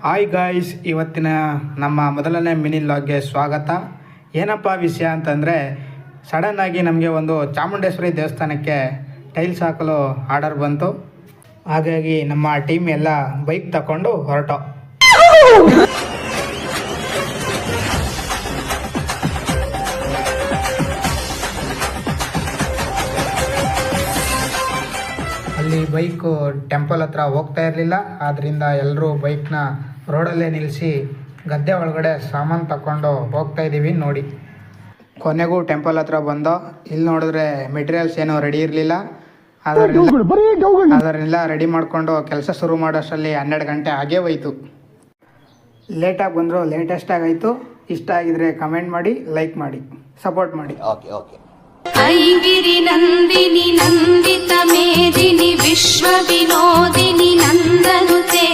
Hi guys, ಇವತ್ತಿನ ನಮ್ಮ ಮೊದಲನೇ ಮಿನಿ ಲಾಗ್ಗೆ ಸ್ವಾಗತ. ಏನಪ್ಪ ವಿಷಯ ಅಂತಂದರೆ, ಸಡನ್ನಾಗಿ ನಮಗೆ ಒಂದು ಚಾಮುಂಡೇಶ್ವರಿ ದೇವಸ್ಥಾನಕ್ಕೆ ಟೈಲ್ಸ್ ಹಾಕಲು ಆರ್ಡರ್ ಬಂತು. ಹಾಗಾಗಿ ನಮ್ಮ ಟೀಮ್ ಎಲ್ಲ ಬೈಕ್ ತಗೊಂಡು ಹೊರಟೋ. ಅಲ್ಲಿ ಬೈಕು ಟೆಂಪಲ್ ಹತ್ರ ಹೋಗ್ತಾ ಇರಲಿಲ್ಲ. ಆದ್ದರಿಂದ ಎಲ್ಲರೂ ಬೈಕ್ನ ರೋಡಲ್ಲೇ ನಿಲ್ಲಿಸಿ ಗದ್ದೆ ಒಳಗಡೆ ಸಾಮಾನು ತಗೊಂಡು ಹೋಗ್ತಾ ಇದ್ದೀವಿ. ನೋಡಿ, ಕೊನೆಗೂ ಟೆಂಪಲ್ ಹತ್ರ ಬಂದೋ. ಇಲ್ಲಿ ನೋಡಿದ್ರೆ ಮೆಟೀರಿಯಲ್ಸ್ ಏನೂ ರೆಡಿ ಇರಲಿಲ್ಲ. ಅದನ್ನೆಲ್ಲ ರೆಡಿ ಮಾಡಿಕೊಂಡು ಕೆಲಸ ಶುರು ಮಾಡೋಷ್ಟರಲ್ಲಿ 12 ಗಂಟೆ ಆಗೇ ಹೋಯ್ತು. ಲೇಟಾಗಿ ಬಂದರೂ ಲೇಟೆಸ್ಟ್ ಆಗಾಯಿತು. ಇಷ್ಟ ಆಗಿದ್ರೆ ಕಮೆಂಟ್ ಮಾಡಿ, ಲೈಕ್ ಮಾಡಿ, ಸಪೋರ್ಟ್ ಮಾಡಿ. ಓಕೆ. ಐಗಿರಿ ನಂದಿನಿ ನಂದಿತ ಮೇದಿನಿ ವಿಶ್ವ ವಿನೋದಿನಿ ನಂದನುತೆ